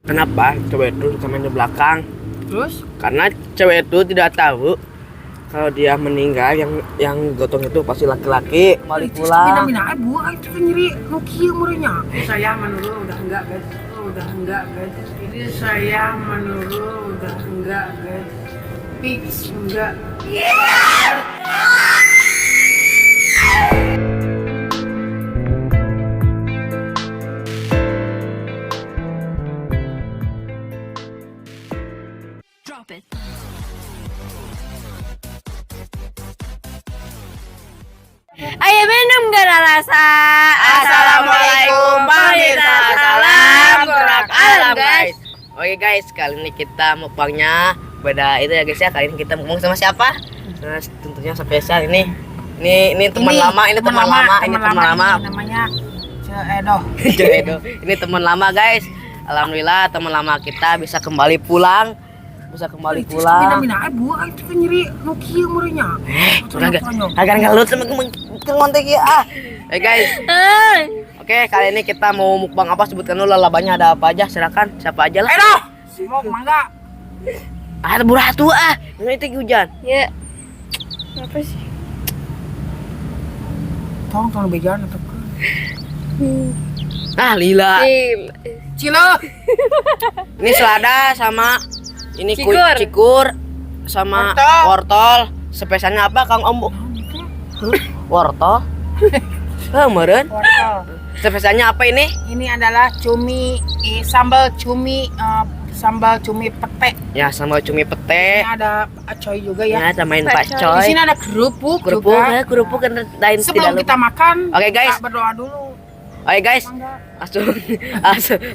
Kenapa cewek itu suka main di belakang? Terus? Karena cewek itu tidak tahu kalau dia meninggal yang gotong itu pasti laki-laki balik pulang. Bina-bina bu, itu kan nyeri Nokia murahnya. Saya menurut udah enggak guys. Udah enggak guys. Ini saya menurut udah enggak guys. Fix enggak. Drop it. Ayo minum gara rasa. Assalamualaikum pemirsa, salam gerak alam guys. Oke guys, kali ini kita mukbangnya beda itu ya guys ya. Kali ini kita mukbang sama siapa? Nah, tentunya spesial ini teman lama, ini teman lama. Namanya Edo. Ini teman lama guys. Alhamdulillah teman lama kita bisa kembali pulang. Bina-bina bu, itu kan nyeri Nokia murahnya. Agak ngelut sama ngontek ya. Hey guys. Oke, kali ini kita mau mukbang apa? Sebutkan dulu labanya ada apa aja, silakan. Siapa aja lah. Edo, mau mangga. Burah tuh ini teh hujan. Ya. Apa sih? Tolong bejan atau Lila. Cilo. Ini selada sama ini Cikur. cikur sama wortel. Spesialnya apa Kang Om? Wortel. Meren. Wortel. Spesialnya apa ini? Ini adalah cumi sambal cumi pete. Ya, sama cumi Ini pete. ada acoy juga ya. Ya, tambahin Pak Pak Di Coy. sini ada kerupuk Kerupuk, juga. ya, kerupuk kan lain Sebelum kita makan, Oke, guys. kita berdoa dulu. Oke guys, Mangga.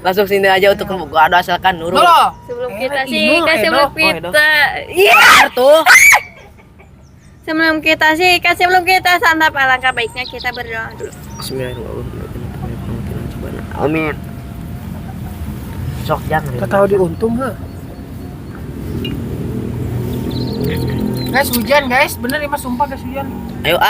langsung sini aja untuk doa asalkan Nurul. Dulu. Sebelum Eh, kita sih, Edo, kasih Edo. sebelum Oh, Edo. kita. Iya. Benar tuh. Sebelum kita sih, sebelum kita santap alangkah baiknya kita berdoa dulu. Bismillahirrahmanirrahim. Amin. Sok jangan. Kita tahu diuntung he. Guys, hujan guys, bener ya mas, sumpah guys hujan. Ayo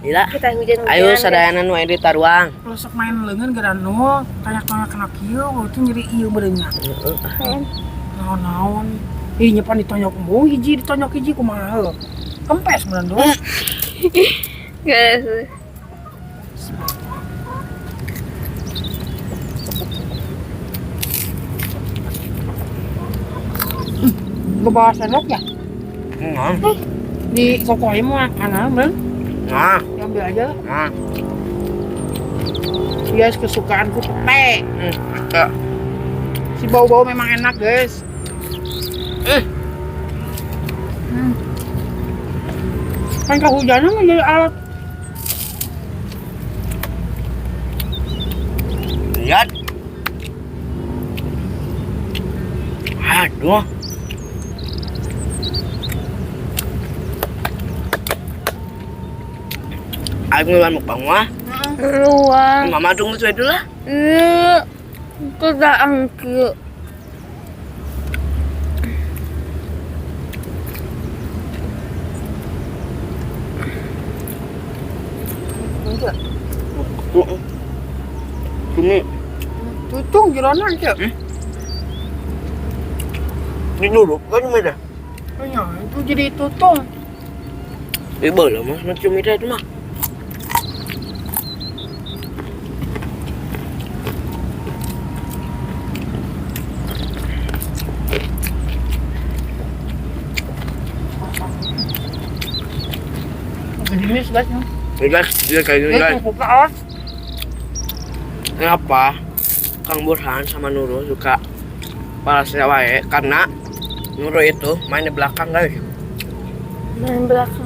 Lila. Kita hujan-hujan. Ayo sadayana nu di taruang. Kalau sok main leungeun gara nu, tanya-tanya kena kieu, itu nyeri ieu beureunya. Naon-naon. Ih nyepan ditonyok mung hiji ditonyok hiji kumaha heuh. Kempes beneran doang. Guys. Bawa sendok ya? Nah. Di kokoy mah ana bener. Nah. Ambil aja. Nah. Iya kesukaanku pete. Ya. Si bau-bau memang enak guys. Kan kehujanan mah jadi alat. Lihat. Aduh. Aku ngeluarin mukbang mah. Ruang. Mama tunggu sesuai dulu lah. Kita angkut. Ini Tutung jeronan aja. ini dulu kan cuma dah. Iya, itu jadi tutung. Boleh mas, macam itu mah. Ini guys. Guys, dia kayak gini guys. Buka Kenapa Kang Burhan sama Nurul suka balas wae? Karena Nurul itu main di belakang guys. Main belakang.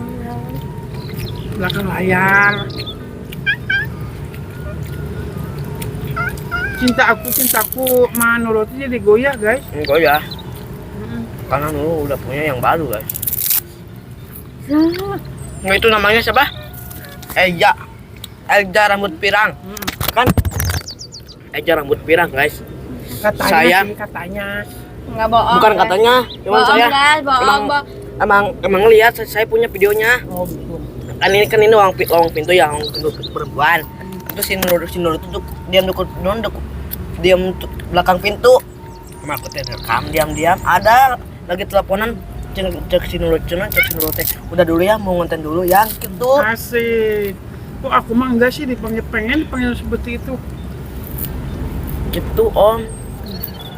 belakang layar. Cintaku menurut jadi goyah guys. Enggak ya. Karena Nurul udah punya yang baru guys. Nah, itu namanya siapa? Elja rambut pirang. Kan? Elja rambut pirang guys. Katanya Saya- sih, katanya. Nggak bohong. Bukan guys. katanya, cuman Bohong, saya guys, bohong, bohong. emang lihat saya punya videonya. Oh gitu. Kan ini uang pintu ya, uang pintu perempuan. Terus si Nurul tuh diam belakang pintu. sama aku teh rekam diam-diam ada lagi teleponan cek si Nurul teh udah dulu ya mau ngonten dulu yang gitu. Asik. Kok aku mah enggak sih pengen dipanggil seperti itu. Gitu om.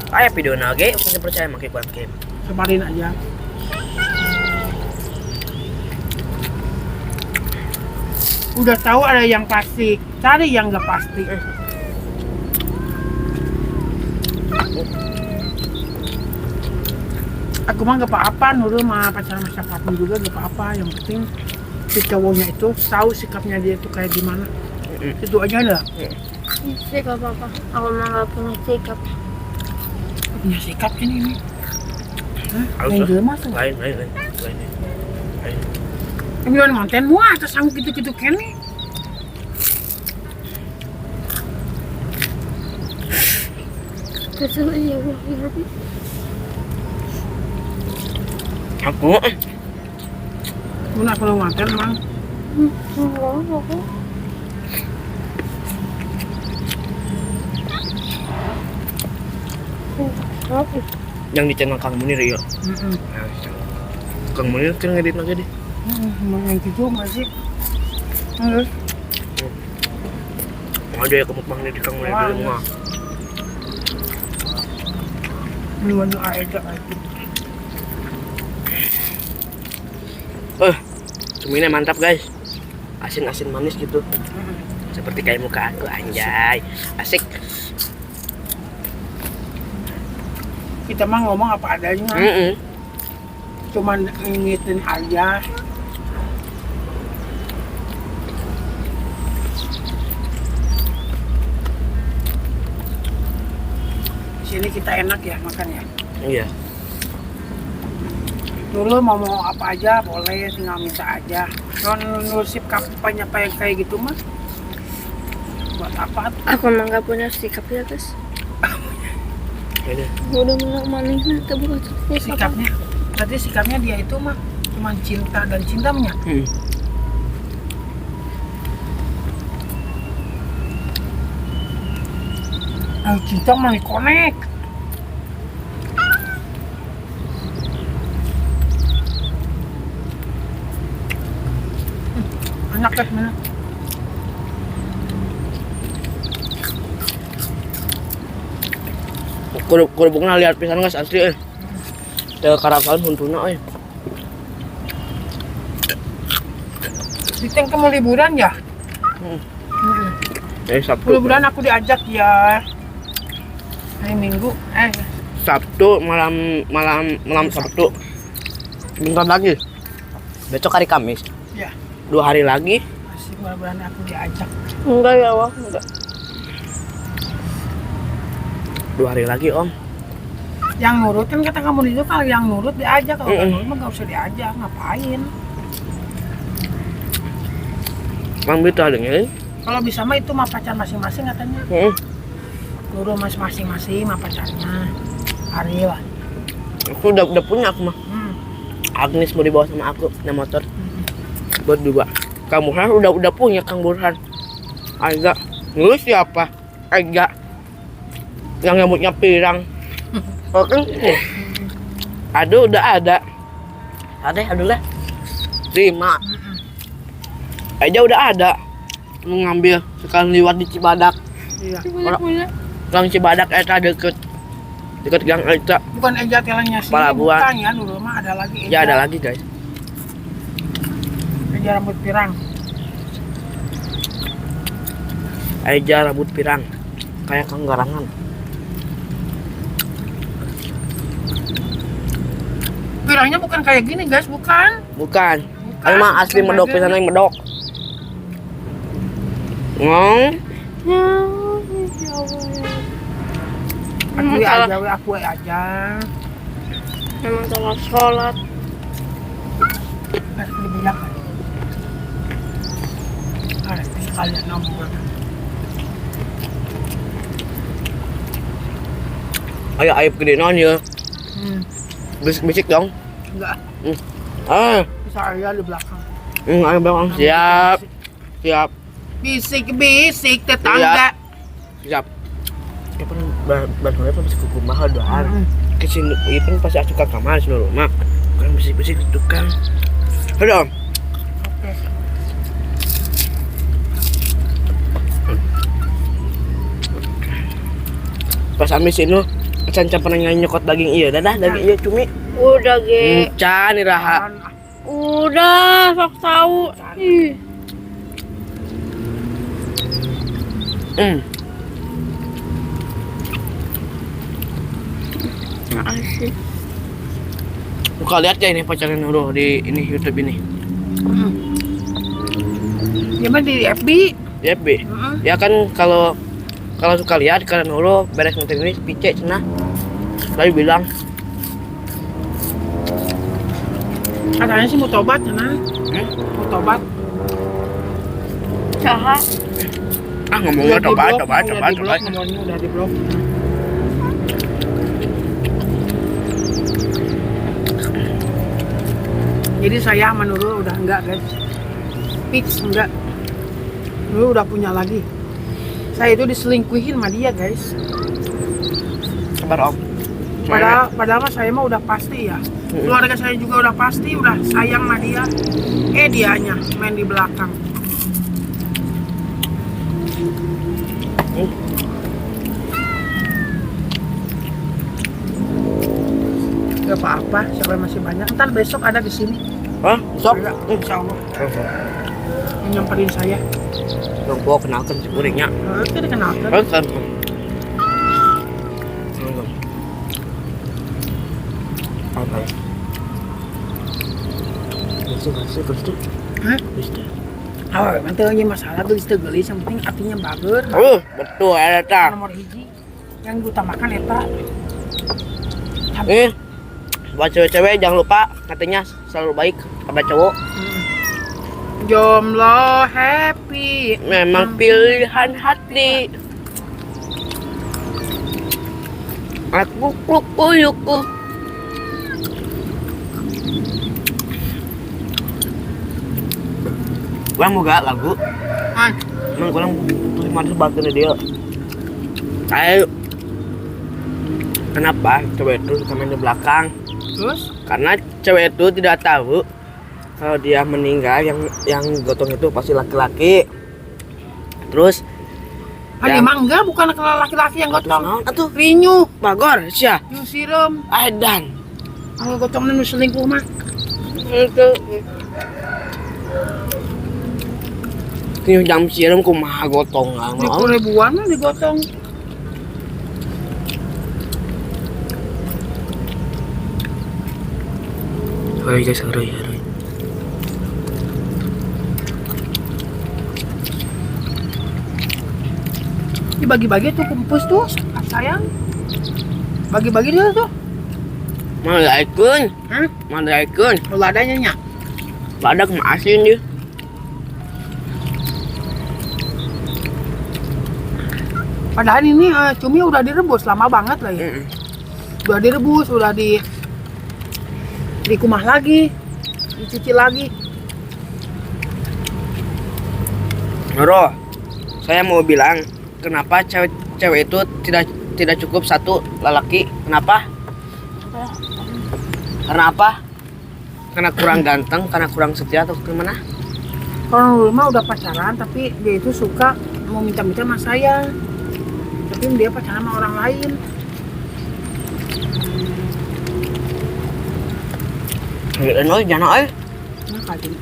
Aya video nage usah percaya make kuat game. Sebarin aja. Udah tahu ada yang pasti, cari yang nggak pasti. Aku mah nggak apa-apa, Nurul mah pacaran sama siapapun juga nggak apa-apa. Yang penting si cowoknya itu tahu sikapnya dia itu kayak gimana. Itu aja dah. Sikap apa? Aku mah nggak punya sikap. Punya sikap ini. Harus Yang lah. jelema tuh. Lain. Gimana ngonten muah atau sanggup gitu-gitu kene. Kesel ya gue ngerti. Aku Mun aku ngonten mang. Aku. yang di channel Kang Munir ya. Heeh. Kang Munir kan ngedit lagi deh. Yang gitu masih. Heeh. Ada ya kemukbang di Kang Munir di rumah. Minuman aja aja. Cuminya mantap guys. Asin-asin manis gitu. Seperti kayak muka aku anjay. Asik. Kita mah ngomong apa adanya. Cuman ngingetin aja. Di sini kita enak ya makan ya. Iya. Dulu mau apa aja boleh, tinggal minta aja. Non sip kampanye kayak gitu mah. Buat apa? Aku mah nggak punya sikap ya guys. Ini. Udah mulai manis nanti bukan Sikapnya. Berarti sikapnya dia itu mah cuma cinta dan cintanya. Cinta mah konek. Enak kan mana? Kurupuknya lihat pisan guys asli Teu karapan huntuna Diteng kamu liburan ya? Sabtu. Liburan aku diajak ya. Hari Minggu. Sabtu malam Sabtu. Bentar lagi. Besok hari Kamis. Ya. 2 hari lagi. Masih liburan aku diajak. Enggak ya wah enggak. 2 hari lagi om. Yang nurut kan kata kamu itu kalau yang nurut diajak, kalau nggak nurut mah nggak usah diajak, ngapain? Bang Bita dengerin. Kalau bisa mah itu mah pacar masing-masing katanya. Nurut masing-masing mah pacarnya. Hari lah. Aku udah punya aku mah. Agnes mau dibawa sama aku naik motor. Berdua. Kang Burhan udah punya Kang Burhan. Agak. Lu siapa? Agak. Yang rambutnya pirang. Oke. Aduh udah ada. Aduh lah. 5. Aja udah ada. Mengambil sekali lewat di Cibadak. Iya. Gang Cibadak eta deket Gang Eta. Bukan Eja telangnya sih. Palabuhan. Bukan ya, dulu mah ada lagi Eja. Ya ada lagi guys. Eja rambut pirang. Eja rambut pirang. Kayak Kang Garangan. Pirangnya bukan kayak gini guys, bukan. Bukan. Emang asli bukan medok aja. pisan yang medok. Ngong. Ya, ya Allah. Aku aja. Memang salah sholat. Harus dibilang kan. Harus sekalian ngomong. Ayo gede non ya. Bisik dong. Enggak, bisa aja di belakang. Ayo bang siap. Siap. Bisik tetangga. Siap. Siapa Bantunya pasti kuku mahal doang. Hmm. Kesini itu pasti aku ke kamar sini rumah. Kan bersih-bersih itu kan. Halo. Oke. Pas amis ini can pernah nyokot daging iya, dadah daging iya cumi. Udah ge. Can iraha. Udah, sok tahu. Ih. Asik. Buka lihat ya ini pacarnya Nurul di ini YouTube ini. Ya mah di FB. Ya B. Ya kan kalau suka lihat karena Nurul beres nonton ini pice cenah. Tadi bilang Katanya sih mau tobat nah. Mau tobat. Saha? ngomongnya Udah coba. di-blok, ngomongnya udah di blok. Jadi saya sama Nurul udah enggak guys. Fix enggak. Nurul udah punya lagi. Saya itu diselingkuhin sama dia guys. Sabar om. Padahal mah saya mah udah pasti ya. Keluarga saya juga udah pasti udah sayang sama dia. Dianya main di belakang. Gak apa-apa, siapa masih banyak. Ntar besok ada di sini. Hah? Sok. Ada, insya Allah. Yang nyamperin saya. Dong gua kenalkan si kuringnya. Kita dikenalkan. Kan. Apa? Betul. Hah? Oh, nanti aja masalah gelis teu gelis, yang penting artinya bagus. Betul ya ta. Nomor hiji yang diutamakan eta. Buat cewek-cewek jangan lupa katanya selalu baik kepada cowok. Jomblo happy. Memang pilihan hati. Aku kukuyuku. Kurang moga lagu. Emang kurang tulis mana sebagian dia. Kayak kenapa cewek itu suka main di belakang? Terus? Karena cewek itu tidak tahu kalau dia meninggal yang gotong itu pasti laki-laki. Terus Emang enggak, bukan laki-laki yang gotong. Atuh Rinyu, bagor sia. yang siram. Edan. Kalau gotongnya nu selingkuh mah. Itu. Ini jam siram kumaha gotong lah. 10.000-an mah digotong. Hai guys, hari. Dibagi-bagi tuh kumpus tuh, sayang. Bagi-bagi dia tuh. Mana ikun? Hah? Mana ikun? Kalau adanya nya. Ada kemasin dia. Padahal ini cumi udah direbus lama banget lah ya. Udah direbus, udah dikumah lagi, dicuci lagi. Nurul, saya mau bilang kenapa cewek itu tidak cukup satu lelaki? Kenapa? Karena apa? Karena kurang ganteng, karena kurang setia atau gimana? Kalau rumah udah pacaran, tapi dia itu suka mau minta-minta sama saya. Tapi dia pacaran sama orang lain. Oi, jangan oi. Nah, kali.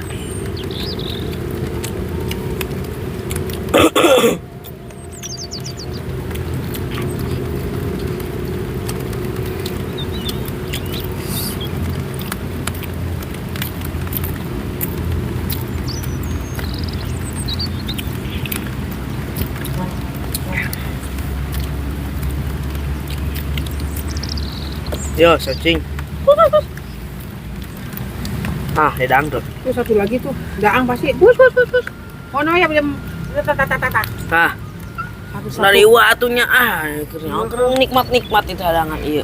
Yo, searching. Hedang tuh. Tuh satu lagi tuh, daang pasti. Bus. Oh no ya, jam tata. Satu-satu. Dari watunya kurang nikmat itu hadangan iya.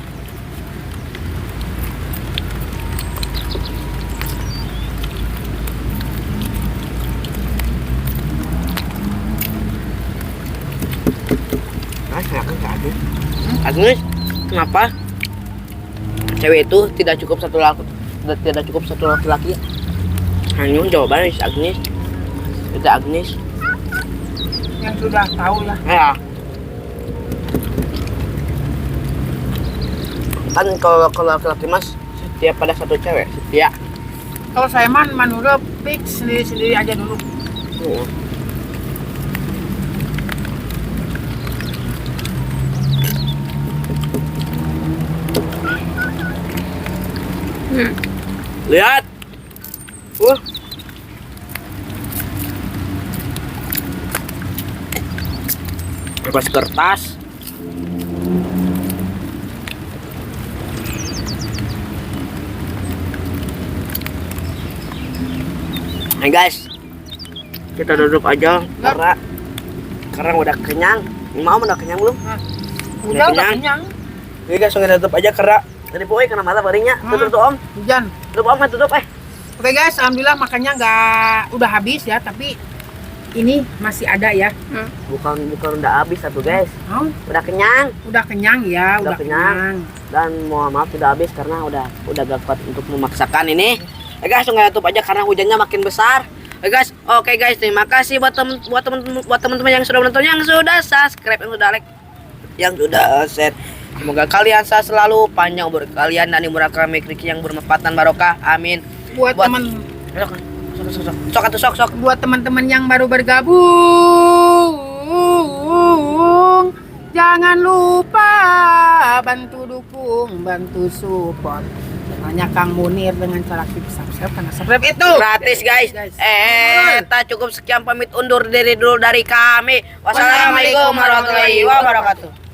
Saya kan enggak ada. Agnes, kenapa cewek itu tidak cukup satu laki-laki? Hanya jawabannya si Agnes. Itu Agnes. Yang sudah tahu ya. Ya. Kan kalau laki-laki mas setia pada satu cewek, setia. Kalau saya menurut fix sendiri aja dulu. Lihat. Kertas kertas. Hey guys, kita duduk aja karena udah kenyang. Mau udah kenyang belum? Udah kenyang. Jadi guys, langsung tutup aja karena tadi poe kena mata baringnya. Tutup tuh om. Hujan. Tutup om, tutup Oke guys, alhamdulillah makannya udah habis ya, tapi ini masih ada ya. Bukan udah habis satu guys. Udah kenyang. Udah kenyang ya, Udah kenyang. Dan mohon maaf sudah habis karena udah gak kuat untuk memaksakan ini. Guys, langsung tutup aja karena hujannya makin besar. Guys, oke guys, terima kasih buat teman-teman yang sudah menonton, yang sudah subscribe, yang sudah like, yang sudah share. Semoga kalian sehat selalu, panjang umur kalian dan dimurahkan rezeki yang bermanfaat dan barokah. Amin. Buat teman sok. Buat teman-teman yang baru bergabung, jangan lupa bantu dukung, bantu support. Hanya Kang Munir dengan cara klik subscribe, karena subscribe itu gratis guys. Tak cukup sekian, pamit undur diri dulu dari kami. Wassalamualaikum warahmatullahi wabarakatuh.